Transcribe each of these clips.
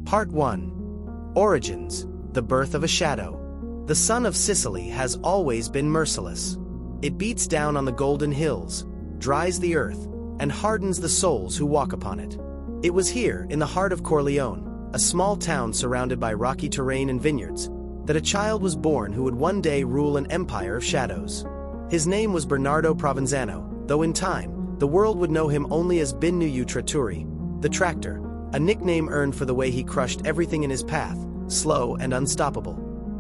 Part 1. Origins, the birth of a shadow. The sun of Sicily has always been merciless. It beats down on the golden hills, dries the earth, and hardens the souls who walk upon it. It was here, in the heart of Corleone, a small town surrounded by rocky terrain and vineyards, that a child was born who would one day rule an empire of shadows. His name was Bernardo Provenzano, though in time, the world would know him only as Bernardo Provenzano, the tractor, a nickname earned for the way he crushed everything in his path, slow and unstoppable.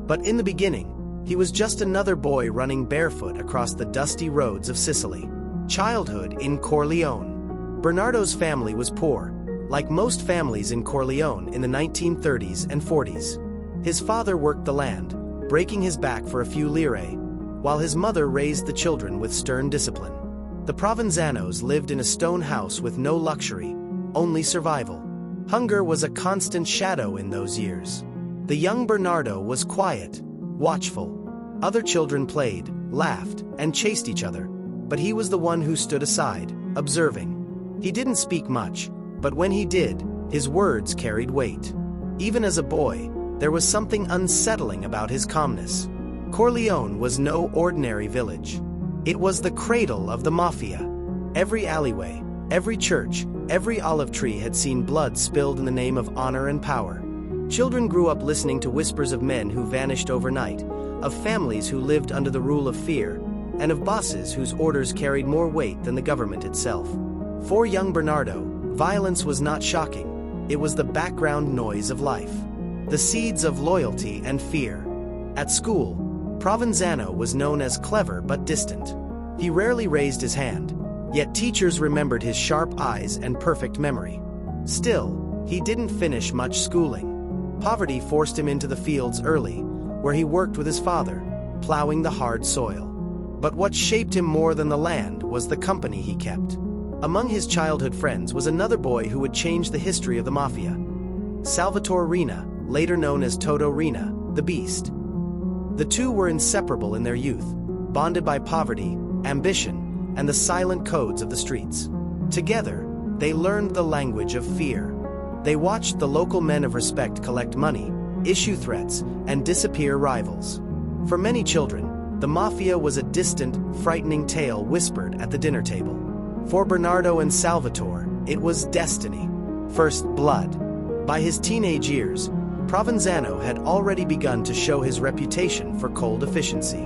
But in the beginning, he was just another boy running barefoot across the dusty roads of Sicily. Childhood in Corleone. Bernardo's family was poor, like most families in Corleone in the 1930s and 40s. His father worked the land, breaking his back for a few lire, while his mother raised the children with stern discipline. The Provenzanos lived in a stone house with no luxury, only survival. Hunger was a constant shadow in those years. The young Bernardo was quiet, watchful. Other children played, laughed, and chased each other, but he was the one who stood aside, observing. He didn't speak much, but when he did, his words carried weight. Even as a boy, there was something unsettling about his calmness. Corleone was no ordinary village. It was the cradle of the Mafia. Every alleyway, every church, every olive tree had seen blood spilled in the name of honor and power. Children grew up listening to whispers of men who vanished overnight, of families who lived under the rule of fear, and of bosses whose orders carried more weight than the government itself. For young Bernardo, violence was not shocking. It was the background noise of life. The seeds of loyalty and fear. At school, Provenzano was known as clever but distant. He rarely raised his hand, yet teachers remembered his sharp eyes and perfect memory. Still, he didn't finish much schooling. Poverty forced him into the fields early, where he worked with his father, plowing the hard soil. But what shaped him more than the land was the company he kept. Among his childhood friends was another boy who would change the history of the Mafia. Salvatore Riina, later known as Toto Riina, the Beast. The two were inseparable in their youth, bonded by poverty, ambition, and the silent codes of the streets. Together, they learned the language of fear. They watched the local men of respect collect money, issue threats, and disappear rivals. For many children, the Mafia was a distant, frightening tale whispered at the dinner table. For Bernardo and Salvatore, it was destiny. First blood. By his teenage years, Provenzano had already begun to show his reputation for cold efficiency.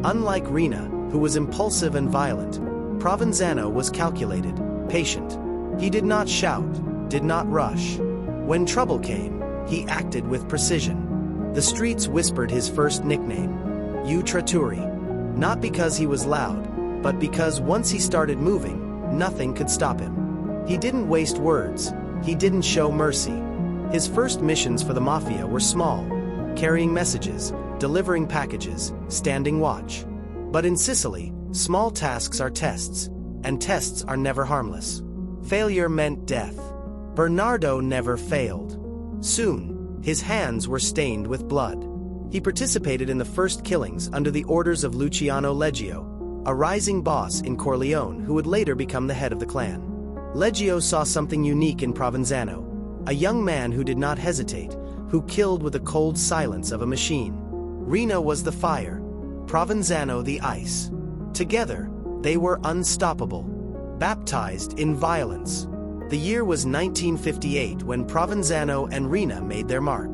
Unlike Riina, who was impulsive and violent, Provenzano was calculated, patient. He did not shout, did not rush. When trouble came, he acted with precision. The streets whispered his first nickname, Trattori, not because he was loud, but because once he started moving, nothing could stop him. He didn't waste words, he didn't show mercy. His first missions for the Mafia were small, carrying messages, delivering packages, standing watch. But in Sicily, small tasks are tests, and tests are never harmless. Failure meant death. Bernardo never failed. Soon, his hands were stained with blood. He participated in the first killings under the orders of Luciano Leggio, a rising boss in Corleone who would later become the head of the clan. Leggio saw something unique in Provenzano, a young man who did not hesitate, who killed with the cold silence of a machine. Riina was the fire, Provenzano the ice. Together, they were unstoppable, baptized in violence. The year was 1958 when Provenzano and Riina made their mark.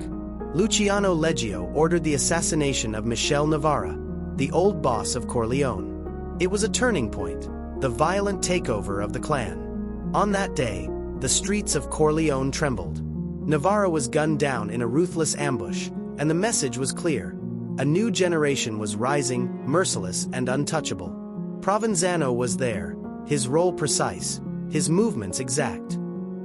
Luciano Leggio ordered the assassination of Michele Navarra, the old boss of Corleone. It was a turning point, the violent takeover of the clan. On that day, the streets of Corleone trembled. Navarra was gunned down in a ruthless ambush, and the message was clear. A new generation was rising, merciless and untouchable. Provenzano was there, his role precise, his movements exact.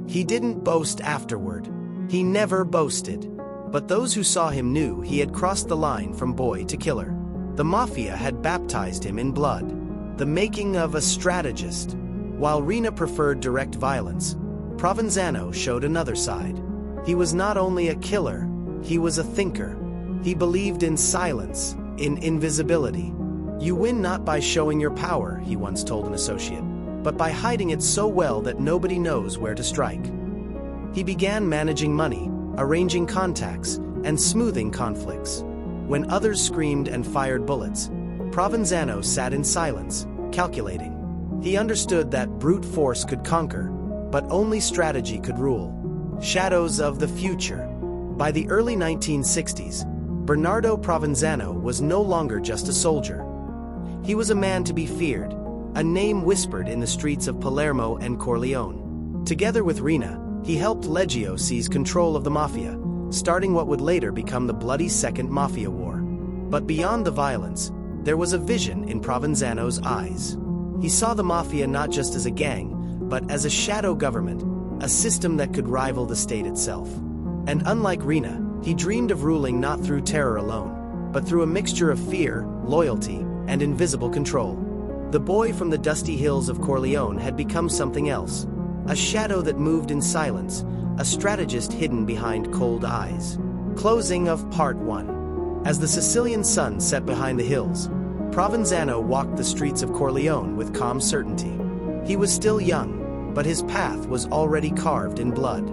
He didn't boast afterward. He never boasted. But those who saw him knew he had crossed the line from boy to killer. The Mafia had baptized him in blood, the making of a strategist. While Riina preferred direct violence, Provenzano showed another side. He was not only a killer, he was a thinker. He believed in silence, in invisibility. You win not by showing your power, he once told an associate, but by hiding it so well that nobody knows where to strike. He began managing money, arranging contacts, and smoothing conflicts. When others screamed and fired bullets, Provenzano sat in silence, calculating. He understood that brute force could conquer, but only strategy could rule. Shadows of the future. By the early 1960s, Bernardo Provenzano was no longer just a soldier. He was a man to be feared, a name whispered in the streets of Palermo and Corleone. Together with Rina, he helped Leggio seize control of the Mafia, starting what would later become the bloody Second Mafia War. But beyond the violence, there was a vision in Provenzano's eyes. He saw the Mafia not just as a gang, but as a shadow government, a system that could rival the state itself. And unlike Rina, he dreamed of ruling not through terror alone, but through a mixture of fear, loyalty, and invisible control. The boy from the dusty hills of Corleone had become something else, a shadow that moved in silence, a strategist hidden behind cold eyes. Closing of Part 1. As the Sicilian sun set behind the hills, Provenzano walked the streets of Corleone with calm certainty. He was still young, but his path was already carved in blood.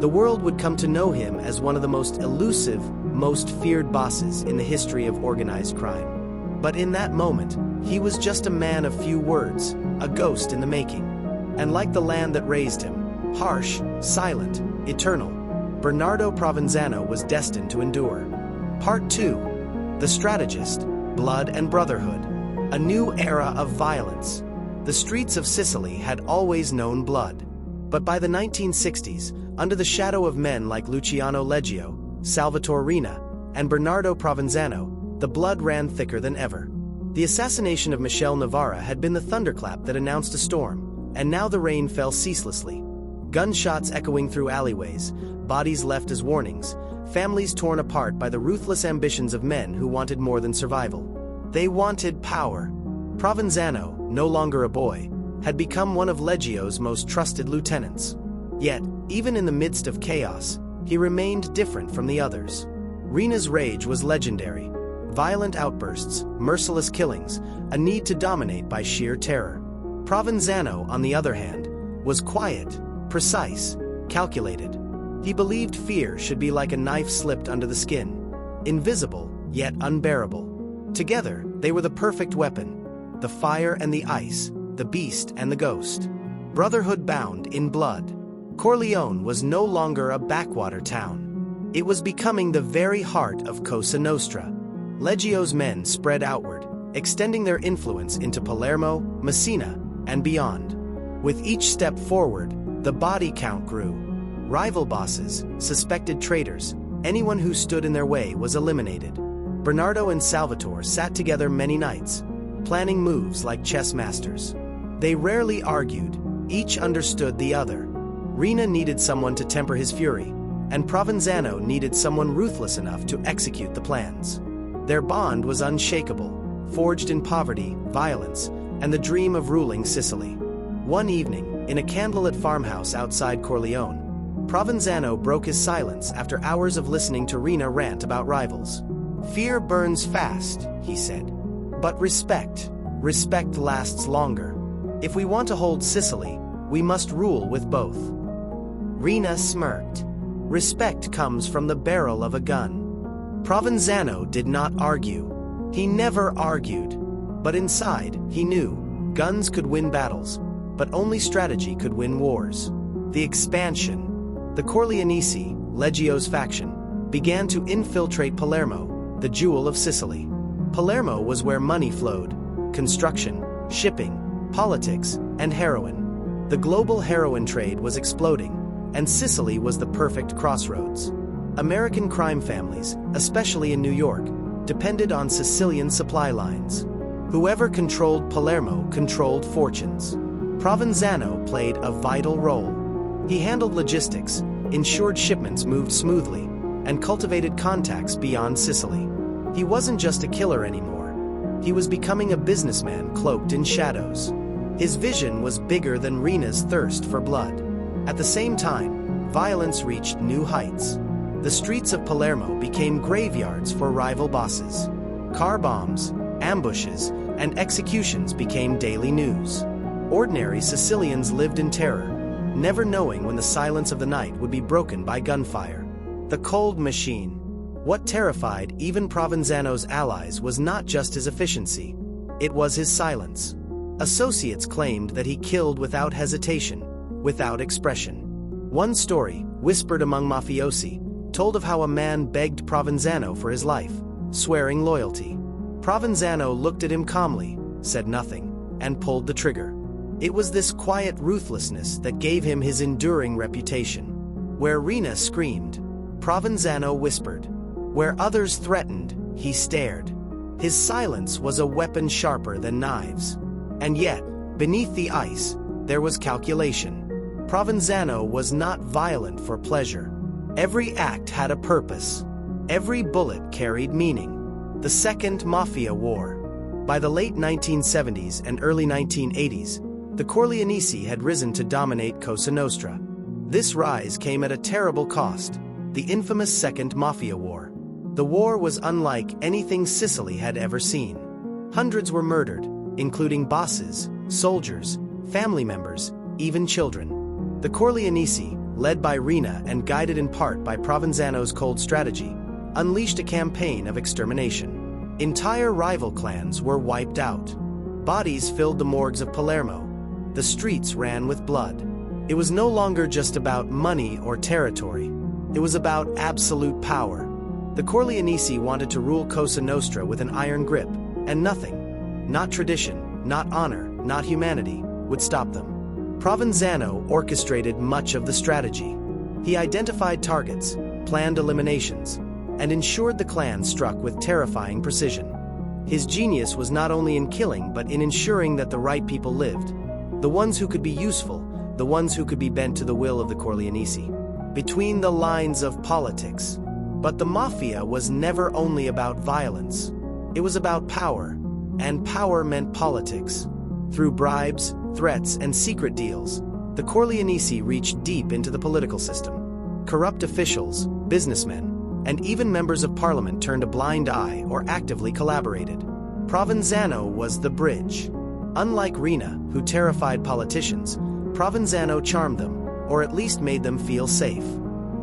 The world would come to know him as one of the most elusive, most feared bosses in the history of organized crime. But in that moment, he was just a man of few words, a ghost in the making. And like the land that raised him, harsh, silent, eternal, Bernardo Provenzano was destined to endure. Part 2. The Strategist, Blood and Brotherhood. A new era of violence. The streets of Sicily had always known blood. But by the 1960s, under the shadow of men like Luciano Leggio, Salvatore Rina, and Bernardo Provenzano, the blood ran thicker than ever. The assassination of Michele Navarra had been the thunderclap that announced a storm, and now the rain fell ceaselessly. Gunshots echoing through alleyways, bodies left as warnings, families torn apart by the ruthless ambitions of men who wanted more than survival. They wanted power. Provenzano, no longer a boy, had become one of Leggio's most trusted lieutenants. Yet, even in the midst of chaos, he remained different from the others. Rina's rage was legendary. Violent outbursts, merciless killings, a need to dominate by sheer terror. Provenzano, on the other hand, was quiet, precise, calculated. He believed fear should be like a knife slipped under the skin, invisible, yet unbearable. Together, they were the perfect weapon, the fire and the ice, the beast and the ghost. Brotherhood bound in blood. Corleone was no longer a backwater town. It was becoming the very heart of Cosa Nostra. Leggio's men spread outward, extending their influence into Palermo, Messina, and beyond. With each step forward, the body count grew. Rival bosses, suspected traitors, anyone who stood in their way was eliminated. Bernardo and Salvatore sat together many nights, planning moves like chess masters. They rarely argued, each understood the other. Rina needed someone to temper his fury, and Provenzano needed someone ruthless enough to execute the plans. Their bond was unshakable, forged in poverty, violence, and the dream of ruling Sicily. One evening, in a candlelit farmhouse outside Corleone, Provenzano broke his silence after hours of listening to Rina rant about rivals. "Fear burns fast," he said. "But respect lasts longer. If we want to hold Sicily, we must rule with both." Rina smirked. "Respect comes from the barrel of a gun." Provenzano did not argue. He never argued. But inside, he knew, guns could win battles, but only strategy could win wars. The expansion. The Corleonesi, Leggio's faction, began to infiltrate Palermo, the jewel of Sicily. Palermo was where money flowed: construction, shipping, politics, and heroin. The global heroin trade was exploding, and Sicily was the perfect crossroads. American crime families, especially in New York, depended on Sicilian supply lines. Whoever controlled Palermo controlled fortunes. Provenzano played a vital role. He handled logistics, ensured shipments moved smoothly, and cultivated contacts beyond Sicily. He wasn't just a killer anymore. He was becoming a businessman cloaked in shadows. His vision was bigger than Rina's thirst for blood. At the same time, violence reached new heights. The streets of Palermo became graveyards for rival bosses. Car bombs, ambushes, and executions became daily news. Ordinary Sicilians lived in terror, never knowing when the silence of the night would be broken by gunfire. The cold machine. What terrified even Provenzano's allies was not just his efficiency, it was his silence. Associates claimed that he killed without hesitation, without expression. One story, whispered among mafiosi, told of how a man begged Provenzano for his life, swearing loyalty. Provenzano looked at him calmly, said nothing, and pulled the trigger. It was this quiet ruthlessness that gave him his enduring reputation. Where Rina screamed, Provenzano whispered. Where others threatened, he stared. His silence was a weapon sharper than knives. And yet, beneath the ice, there was calculation. Provenzano was not violent for pleasure. Every act had a purpose. Every bullet carried meaning. The Second Mafia War. By the late 1970s and early 1980s, the Corleonesi had risen to dominate Cosa Nostra. This rise came at a terrible cost, the infamous Second Mafia War. The war was unlike anything Sicily had ever seen. Hundreds were murdered, including bosses, soldiers, family members, even children. The Corleonesi, led by Rina and guided in part by Provenzano's cold strategy, unleashed a campaign of extermination. Entire rival clans were wiped out. Bodies filled the morgues of Palermo. The streets ran with blood. It was no longer just about money or territory. It was about absolute power. The Corleonesi wanted to rule Cosa Nostra with an iron grip, and nothing, not tradition, not honor, not humanity, would stop them. Provenzano orchestrated much of the strategy. He identified targets, planned eliminations, and ensured the clan struck with terrifying precision. His genius was not only in killing but in ensuring that the right people lived. The ones who could be useful, the ones who could be bent to the will of the Corleonesi. Between the lines of politics. But the Mafia was never only about violence. It was about power, and power meant politics. Through bribes, threats, and secret deals, the Corleonesi reached deep into the political system. Corrupt officials, businessmen, and even members of parliament turned a blind eye or actively collaborated. Provenzano was the bridge. Unlike Rina, who terrified politicians, Provenzano charmed them, or at least made them feel safe.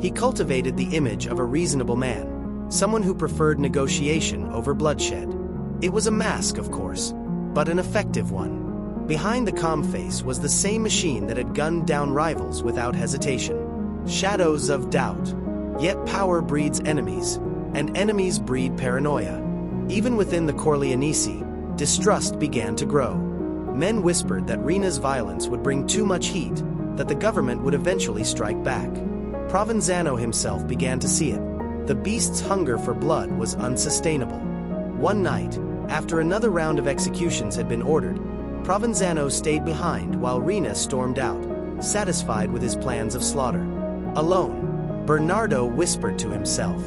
He cultivated the image of a reasonable man, someone who preferred negotiation over bloodshed. It was a mask, of course, but an effective one. Behind the calm face was the same machine that had gunned down rivals without hesitation. Shadows of doubt. Yet power breeds enemies, and enemies breed paranoia. Even within the Corleonesi, distrust began to grow. Men whispered that Rina's violence would bring too much heat, that the government would eventually strike back. Provenzano himself began to see it. The beast's hunger for blood was unsustainable. One night, after another round of executions had been ordered, Provenzano stayed behind while Rina stormed out, satisfied with his plans of slaughter. Alone, Bernardo whispered to himself,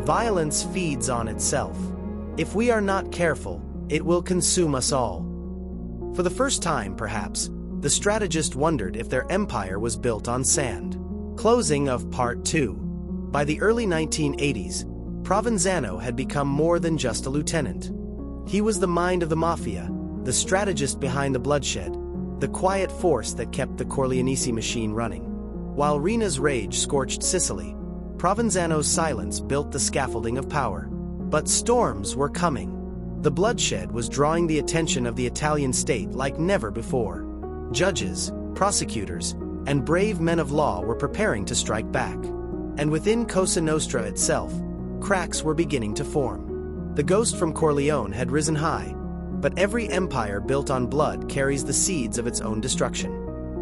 "Violence feeds on itself. If we are not careful, it will consume us all." For the first time, perhaps, the strategist wondered if their empire was built on sand. Closing of Part 2. By the early 1980s, Provenzano had become more than just a lieutenant. He was the mind of the Mafia, the strategist behind the bloodshed, the quiet force that kept the Corleonesi machine running. While Rina's rage scorched Sicily, Provenzano's silence built the scaffolding of power. But storms were coming. The bloodshed was drawing the attention of the Italian state like never before. Judges, prosecutors, and brave men of law were preparing to strike back. And within Cosa Nostra itself, cracks were beginning to form. The ghost from Corleone had risen high, but every empire built on blood carries the seeds of its own destruction.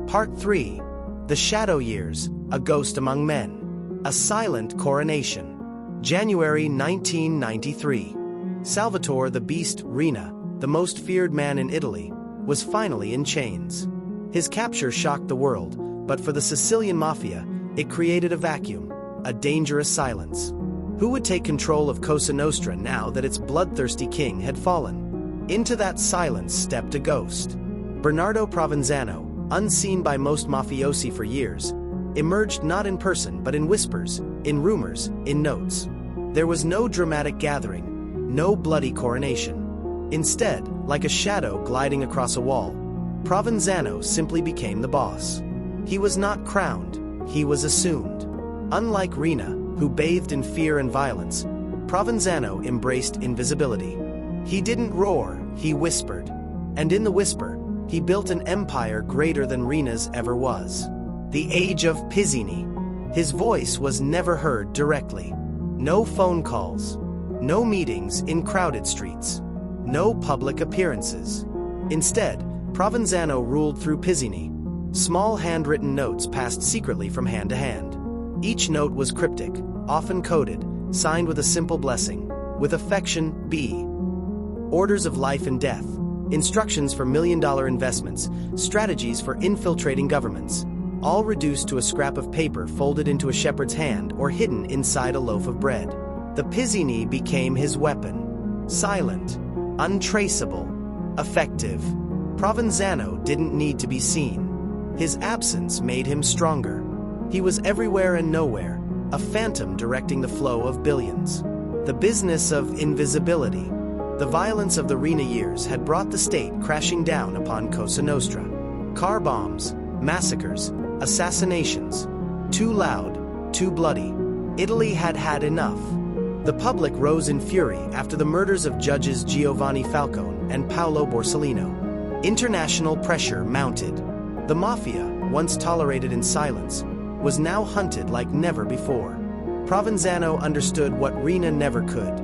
Part 3. The Shadow Years, a Ghost Among Men. A Silent Coronation. January 1993. Salvatore the Beast Rina, the most feared man in Italy, was finally in chains. His capture shocked the world, but for the Sicilian Mafia, it created a vacuum, a dangerous silence. Who would take control of Cosa Nostra now that its bloodthirsty king had fallen? Into that silence stepped a ghost. Bernardo Provenzano, unseen by most mafiosi for years, emerged not in person but in whispers, in rumors, in notes. There was no dramatic gathering, no bloody coronation. Instead, like a shadow gliding across a wall, Provenzano simply became the boss. He was not crowned, he was assumed. Unlike Rina, who bathed in fear and violence, Provenzano embraced invisibility. He didn't roar, he whispered. And in the whisper, he built an empire greater than Rina's ever was. The age of Pizzini. His voice was never heard directly. No phone calls. No meetings in crowded streets. No public appearances. Instead, Provenzano ruled through Pizzini. Small handwritten notes passed secretly from hand to hand. Each note was cryptic, often coded, signed with a simple blessing. With affection, B. Orders of life and death. Instructions for million-dollar investments. Strategies for infiltrating governments. All reduced to a scrap of paper folded into a shepherd's hand or hidden inside a loaf of bread. The Pizzini became his weapon. Silent, untraceable, effective. Provenzano didn't need to be seen. His absence made him stronger. He was everywhere and nowhere, a phantom directing the flow of billions. The business of invisibility. The violence of the Rina years had brought the state crashing down upon Cosa Nostra. Car bombs, massacres, assassinations. Too loud, too bloody. Italy had had enough. The public rose in fury after the murders of judges Giovanni Falcone and Paolo Borsellino. International pressure mounted. The Mafia, once tolerated in silence, was now hunted like never before. Provenzano understood what Rina never could.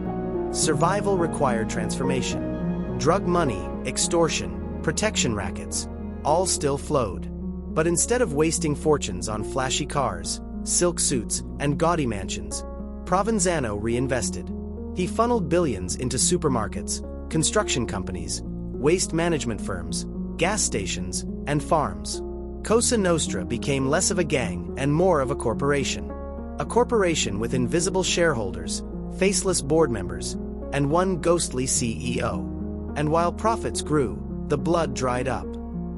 Survival required transformation. Drug money, extortion, protection rackets, all still flowed. But instead of wasting fortunes on flashy cars, silk suits, and gaudy mansions, Provenzano reinvested. He funneled billions into supermarkets, construction companies, waste management firms, gas stations, and farms. Cosa Nostra became less of a gang and more of a corporation. A corporation with invisible shareholders, faceless board members, and one ghostly CEO. And while profits grew, the blood dried up.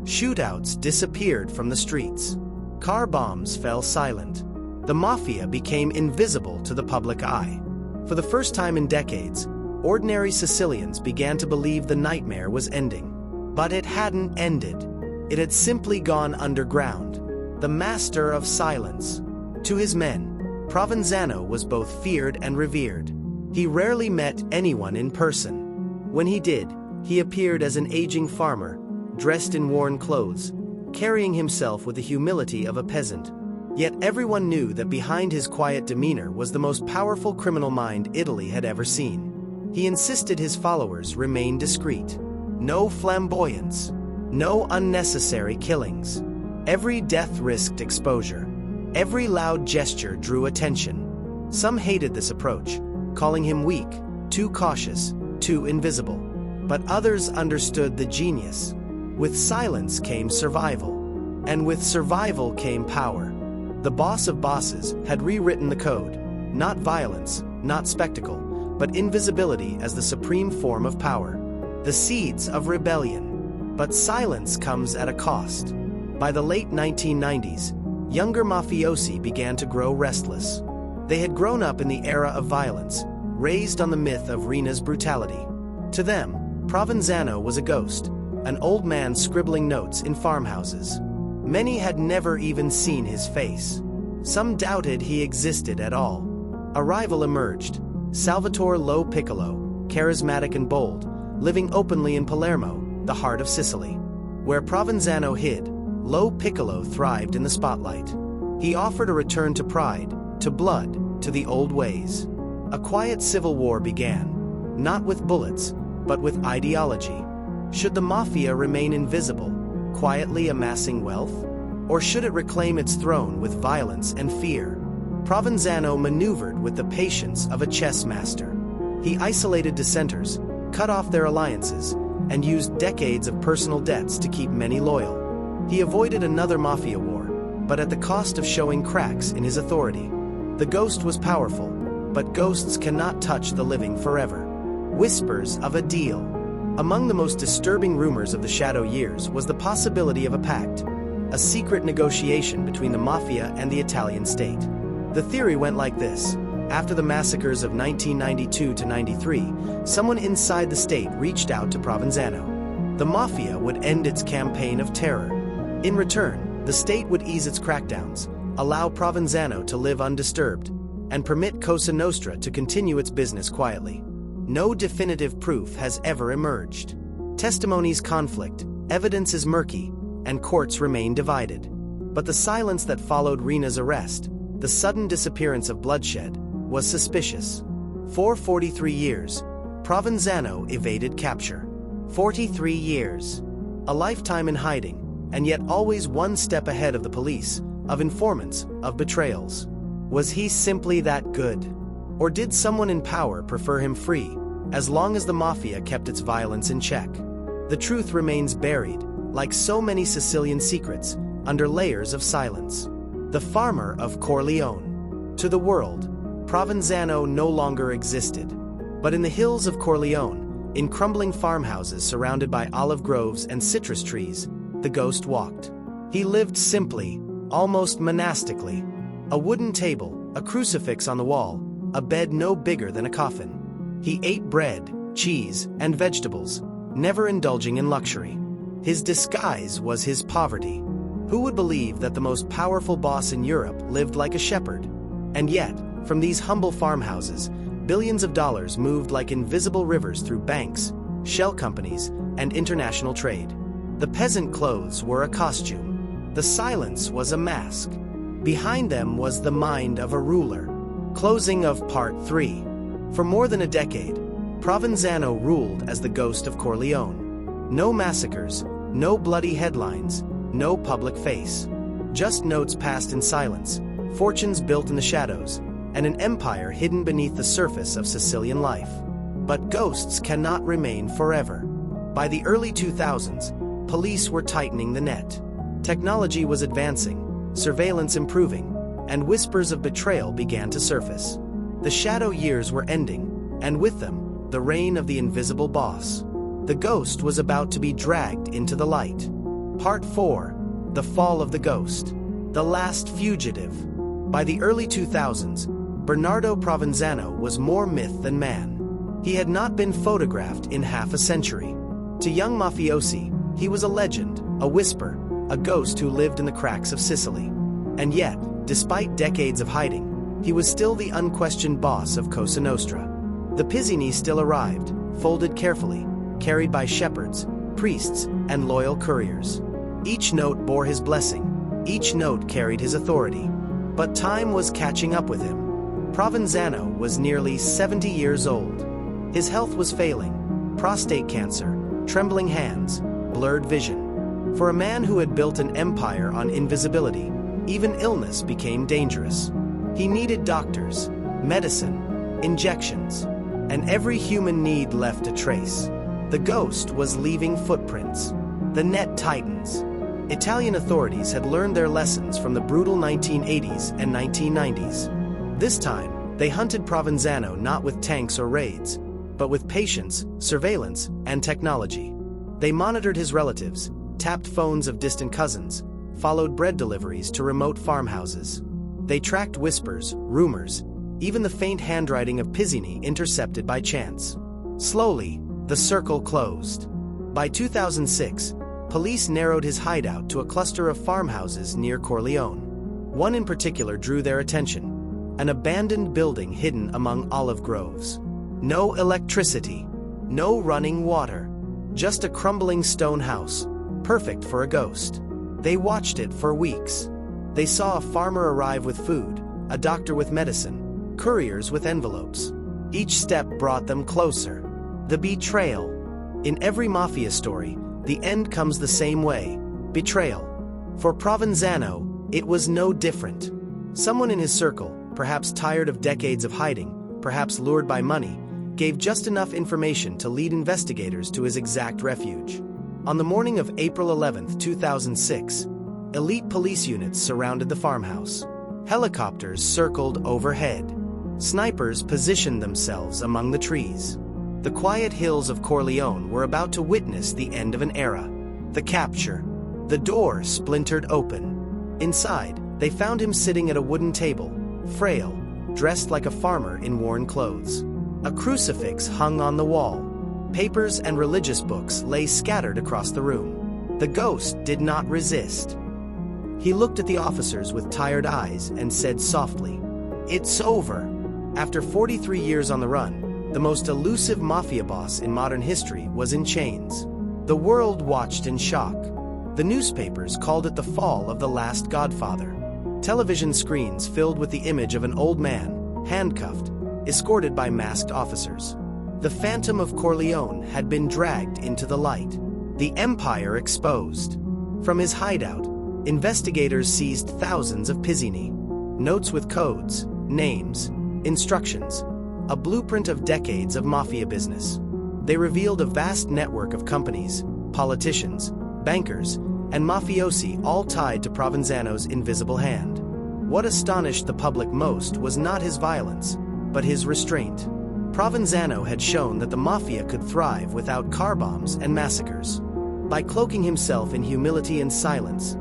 Shootouts disappeared from the streets. Car bombs fell silent. The Mafia became invisible to the public eye. For the first time in decades, ordinary Sicilians began to believe the nightmare was ending. But it hadn't ended. It had simply gone underground. The master of silence. To his men, Provenzano was both feared and revered. He rarely met anyone in person. When he did, he appeared as an aging farmer, dressed in worn clothes, carrying himself with the humility of a peasant. Yet everyone knew that behind his quiet demeanor was the most powerful criminal mind Italy had ever seen. He insisted his followers remain discreet. No flamboyance. No unnecessary killings. Every death risked exposure. Every loud gesture drew attention. Some hated this approach, calling him weak, too cautious, too invisible. But others understood the genius. With silence came survival. And with survival came power. The boss of bosses had rewritten the code. Not violence, not spectacle, but invisibility as the supreme form of power. The seeds of rebellion. But silence comes at a cost. By the late 1990s, younger mafiosi began to grow restless. They had grown up in the era of violence, raised on the myth of Rina's brutality. To them, Provenzano was a ghost, an old man scribbling notes in farmhouses. Many had never even seen his face. Some doubted he existed at all. A rival emerged, Salvatore Lo Piccolo, charismatic and bold, living openly in Palermo, the heart of Sicily. Where Provenzano hid, Lo Piccolo thrived in the spotlight. He offered a return to pride, to blood, to the old ways. A quiet civil war began, not with bullets, but with ideology. Should the Mafia remain invisible, quietly amassing wealth? Or should it reclaim its throne with violence and fear? Provenzano maneuvered with the patience of a chess master. He isolated dissenters, cut off their alliances, and used decades of personal debts to keep many loyal. He avoided another Mafia war, but at the cost of showing cracks in his authority. The ghost was powerful, but ghosts cannot touch the living forever. Whispers of a deal. Among the most disturbing rumors of the shadow years was the possibility of a pact, a secret negotiation between the Mafia and the Italian state. The theory went like this. After the massacres of 1992 to 93, someone inside the state reached out to Provenzano. The Mafia would end its campaign of terror. In return, the state would ease its crackdowns, allow Provenzano to live undisturbed, and permit Cosa Nostra to continue its business quietly. No definitive proof has ever emerged. Testimonies conflict, evidence is murky, and courts remain divided. But the silence that followed Rina's arrest, the sudden disappearance of bloodshed, was suspicious. For 43 years, Provenzano evaded capture. 43 years. A lifetime in hiding, and yet always one step ahead of the police, of informants, of betrayals. Was he simply that good? Or did someone in power prefer him free, as long as the Mafia kept its violence in check? The truth remains buried, like so many Sicilian secrets, under layers of silence. The farmer of Corleone. To the world, Provenzano no longer existed. But in the hills of Corleone, in crumbling farmhouses surrounded by olive groves and citrus trees, the ghost walked. He lived simply, almost monastically. A wooden table, a crucifix on the wall, a bed no bigger than a coffin. He ate bread, cheese, and vegetables, never indulging in luxury. His disguise was his poverty. Who would believe that the most powerful boss in Europe lived like a shepherd? And yet, from these humble farmhouses, billions of dollars moved like invisible rivers through banks, shell companies, and international trade. The peasant clothes were a costume. The silence was a mask. Behind them was the mind of a ruler. Closing of Part 3. For more than a decade, Provenzano ruled as the ghost of Corleone. No massacres, no bloody headlines, no public face. Just notes passed in silence, fortunes built in the shadows, and an empire hidden beneath the surface of Sicilian life. But ghosts cannot remain forever. By the early 2000s, police were tightening the net. Technology was advancing, surveillance improving, and whispers of betrayal began to surface. The shadow years were ending, and with them, the reign of the invisible boss. The ghost was about to be dragged into the light. Part 4. The Fall of the Ghost. The Last Fugitive. By the early 2000s, Bernardo Provenzano was more myth than man. He had not been photographed in half a century. To young mafiosi, he was a legend, a whisper, a ghost who lived in the cracks of Sicily. And yet, despite decades of hiding, he was still the unquestioned boss of Cosa Nostra. The pizzini still arrived, folded carefully, carried by shepherds, priests, and loyal couriers. Each note bore his blessing, each note carried his authority. But time was catching up with him. Provenzano was nearly 70 years old. His health was failing: prostate cancer, trembling hands, blurred vision. For a man who had built an empire on invisibility, even illness became dangerous. He needed doctors, medicine, injections, and every human need left a trace. The ghost was leaving footprints. The net tightens. Italian authorities had learned their lessons from the brutal 1980s and 1990s. This time, they hunted Provenzano not with tanks or raids, but with patience, surveillance, and technology. They monitored his relatives, tapped phones of distant cousins, followed bread deliveries to remote farmhouses. They tracked whispers, rumors, even the faint handwriting of pizzini intercepted by chance. Slowly, the circle closed. By 2006, police narrowed his hideout to a cluster of farmhouses near Corleone. One in particular drew their attention: an abandoned building hidden among olive groves. No electricity, no running water, just a crumbling stone house, perfect for a ghost. They watched it for weeks. They saw a farmer arrive with food, a doctor with medicine, couriers with envelopes. Each step brought them closer. The betrayal. In every mafia story, the end comes the same way: betrayal. For Provenzano, it was no different. Someone in his circle, perhaps tired of decades of hiding, perhaps lured by money, gave just enough information to lead investigators to his exact refuge. On the morning of April 11, 2006, elite police units surrounded the farmhouse. Helicopters circled overhead. Snipers positioned themselves among the trees. The quiet hills of Corleone were about to witness the end of an era. The capture. The door splintered open. Inside, they found him sitting at a wooden table, frail, dressed like a farmer in worn clothes. A crucifix hung on the wall. Papers and religious books lay scattered across the room. The ghost did not resist. He looked at the officers with tired eyes and said softly, It's over. After 43 years on the run, the most elusive mafia boss in modern history was in chains. The world watched in shock. The newspapers called it the fall of the last godfather. Television screens filled with the image of an old man, handcuffed, escorted by masked officers. The phantom of Corleone had been dragged into the light. The empire exposed. From his hideout, investigators seized thousands of pizzini, notes with codes, names, instructions, a blueprint of decades of mafia business. They revealed a vast network of companies, politicians, bankers, and mafiosi all tied to Provenzano's invisible hand. What astonished the public most was not his violence, but his restraint. Provenzano had shown that the mafia could thrive without car bombs and massacres. By cloaking himself in humility and silence,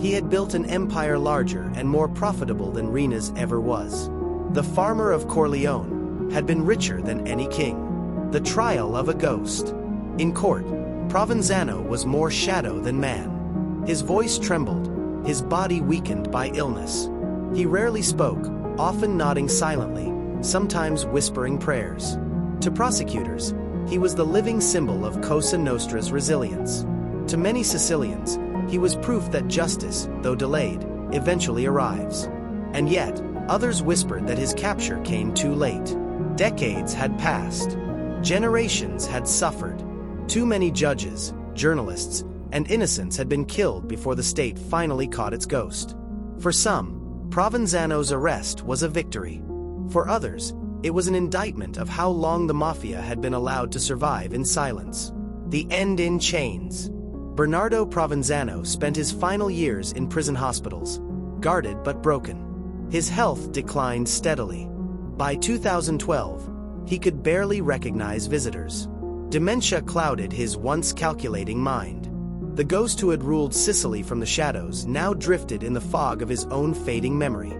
he had built an empire larger and more profitable than Rena's ever was. The farmer of Corleone had been richer than any king. The trial of a ghost. In court, Provenzano was more shadow than man. His voice trembled, his body weakened by illness. He rarely spoke, often nodding silently, sometimes whispering prayers. To prosecutors, he was the living symbol of Cosa Nostra's resilience. To many Sicilians, he was proof that justice, though delayed, eventually arrives. And yet, others whispered that his capture came too late. Decades had passed. Generations had suffered. Too many judges, journalists, and innocents had been killed before the state finally caught its ghost. For some, Provenzano's arrest was a victory. For others, it was an indictment of how long the mafia had been allowed to survive in silence. The end in chains. Bernardo Provenzano spent his final years in prison hospitals, guarded but broken. His health declined steadily. By 2012, he could barely recognize visitors. Dementia clouded his once calculating mind. The ghost who had ruled Sicily from the shadows now drifted in the fog of his own fading memory.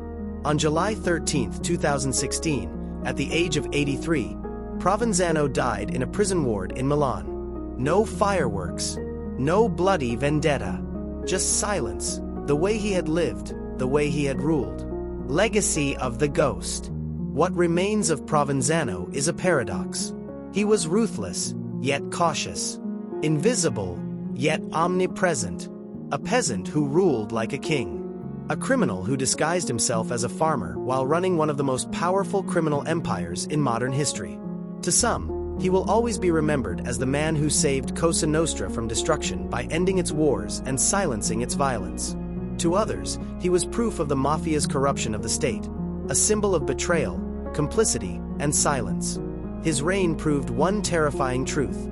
On July 13, 2016, at the age of 83, Provenzano died in a prison ward in Milan. No fireworks, no bloody vendetta, just silence, the way he had lived, the way he had ruled. Legacy of the ghost. What remains of Provenzano is a paradox. He was ruthless, yet cautious. Invisible, yet omnipresent. A peasant who ruled like a king. A criminal who disguised himself as a farmer while running one of the most powerful criminal empires in modern history. To some, he will always be remembered as the man who saved Cosa Nostra from destruction by ending its wars and silencing its violence. To others, he was proof of the mafia's corruption of the state, a symbol of betrayal, complicity, and silence. His reign proved one terrifying truth.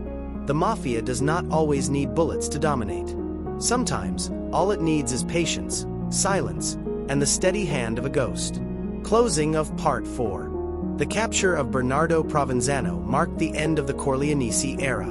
The mafia does not always need bullets to dominate. Sometimes, all it needs is patience, silence, and the steady hand of a ghost. Closing of Part 4. The capture of Bernardo Provenzano marked the end of the Corleonese era.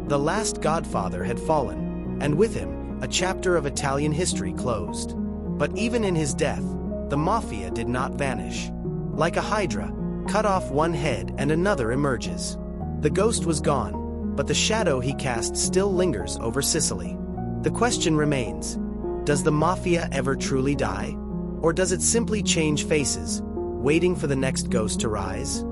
The last godfather had fallen, and with him, a chapter of Italian history closed. But even in his death, the mafia did not vanish. Like a hydra, cut off one head and another emerges. The ghost was gone, but the shadow he cast still lingers over Sicily. The question remains, does the mafia ever truly die? Or does it simply change faces, waiting for the next ghost to rise?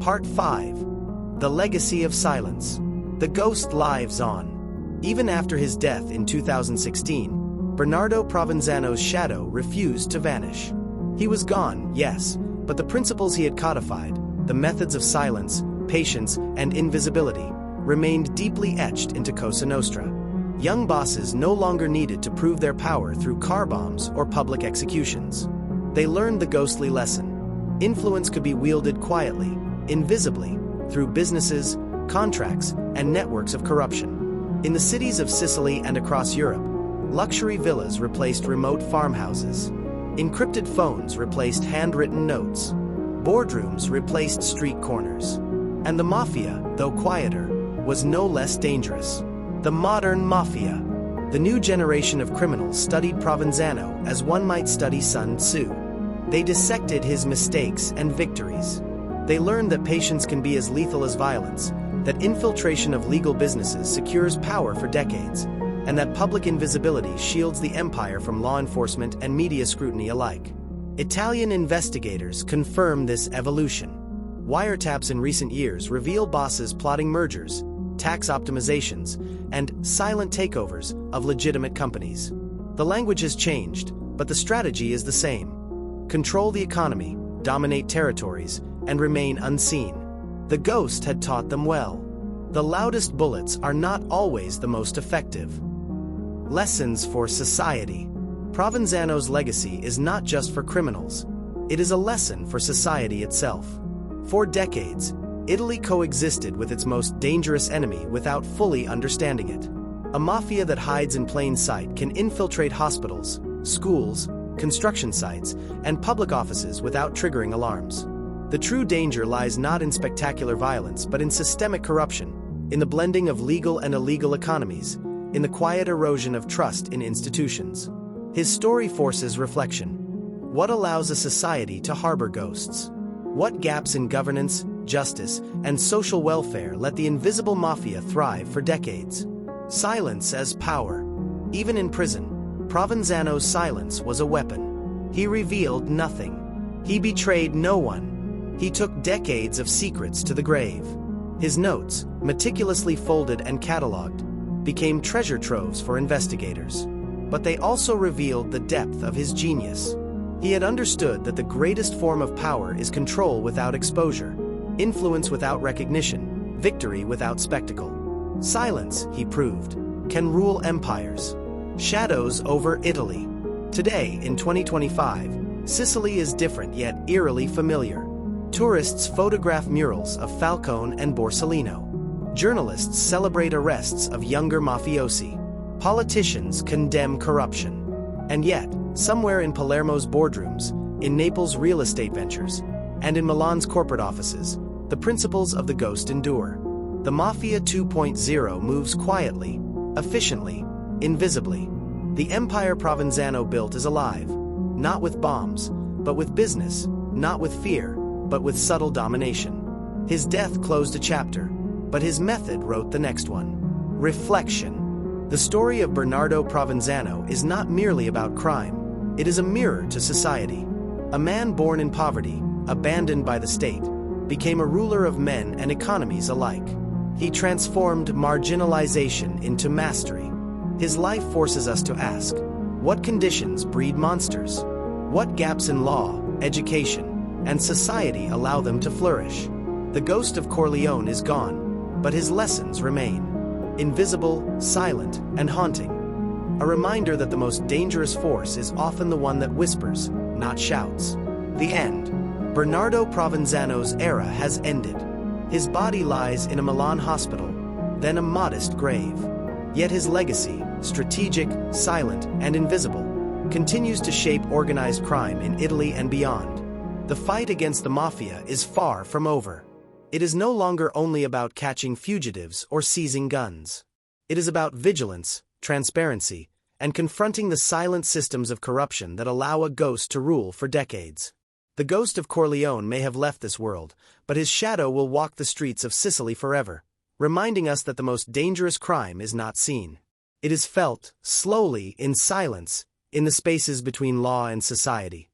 Part 5. The Legacy of Silence. The ghost lives on. Even after his death in 2016, Bernardo Provenzano's shadow refused to vanish. He was gone, yes, but the principles he had codified, the methods of silence, patience, and invisibility, remained deeply etched into Cosa Nostra. Young bosses no longer needed to prove their power through car bombs or public executions. They learned the ghostly lesson. Influence could be wielded quietly, invisibly, through businesses, contracts, and networks of corruption. In the cities of Sicily and across Europe, luxury villas replaced remote farmhouses. Encrypted phones replaced handwritten notes. Boardrooms replaced street corners. And the mafia, though quieter, was no less dangerous. The modern mafia. The new generation of criminals studied Provenzano as one might study Sun Tzu. They dissected his mistakes and victories. They learned that patience can be as lethal as violence, that infiltration of legal businesses secures power for decades, and that public invisibility shields the empire from law enforcement and media scrutiny alike. Italian investigators confirm this evolution. Wiretaps in recent years reveal bosses plotting mergers, tax optimizations, and silent takeovers of legitimate companies. The language has changed, but the strategy is the same. Control the economy, dominate territories, and remain unseen. The ghost had taught them well. The loudest bullets are not always the most effective. Lessons for society. Provenzano's legacy is not just for criminals. It is a lesson for society itself. For decades, Italy coexisted with its most dangerous enemy without fully understanding it. A mafia that hides in plain sight can infiltrate hospitals, schools, construction sites, and public offices without triggering alarms. The true danger lies not in spectacular violence but in systemic corruption, in the blending of legal and illegal economies, in the quiet erosion of trust in institutions. His story forces reflection. What allows a society to harbor ghosts? What gaps in governance, justice, and social welfare let the invisible mafia thrive for decades? Silence as power. Even in prison, Provenzano's silence was a weapon. He revealed nothing. He betrayed no one. He took decades of secrets to the grave. His notes, meticulously folded and catalogued, became treasure troves for investigators. But they also revealed the depth of his genius. He had understood that the greatest form of power is control without exposure, influence without recognition, victory without spectacle. Silence, he proved, can rule empires. Shadows over Italy. Today, in 2025, Sicily is different yet eerily familiar. Tourists photograph murals of Falcone and Borsellino. Journalists celebrate arrests of younger mafiosi. Politicians condemn corruption. And yet, somewhere in Palermo's boardrooms, in Naples' real estate ventures, and in Milan's corporate offices, the principles of the ghost endure. The Mafia 2.0 moves quietly, efficiently, invisibly. The empire Provenzano built is alive, not with bombs, but with business, not with fear, but with subtle domination. His death closed a chapter, but his method wrote the next one. Reflection. The story of Bernardo Provenzano is not merely about crime. It is a mirror to society. A man born in poverty, abandoned by the state, became a ruler of men and economies alike. He transformed marginalization into mastery. His life forces us to ask, what conditions breed monsters? What gaps in law, education, and society allow them to flourish? The ghost of Corleone is gone, but his lessons remain. Invisible, silent, and haunting. A reminder that the most dangerous force is often the one that whispers, not shouts. The end. Bernardo Provenzano's era has ended. His body lies in a Milan hospital, then a modest grave. Yet his legacy, strategic, silent, and invisible, continues to shape organized crime in Italy and beyond. The fight against the mafia is far from over. It is no longer only about catching fugitives or seizing guns. It is about vigilance, transparency, and confronting the silent systems of corruption that allow a ghost to rule for decades. The ghost of Corleone may have left this world, but his shadow will walk the streets of Sicily forever, reminding us that the most dangerous crime is not seen. It is felt, slowly, in silence, in the spaces between law and society.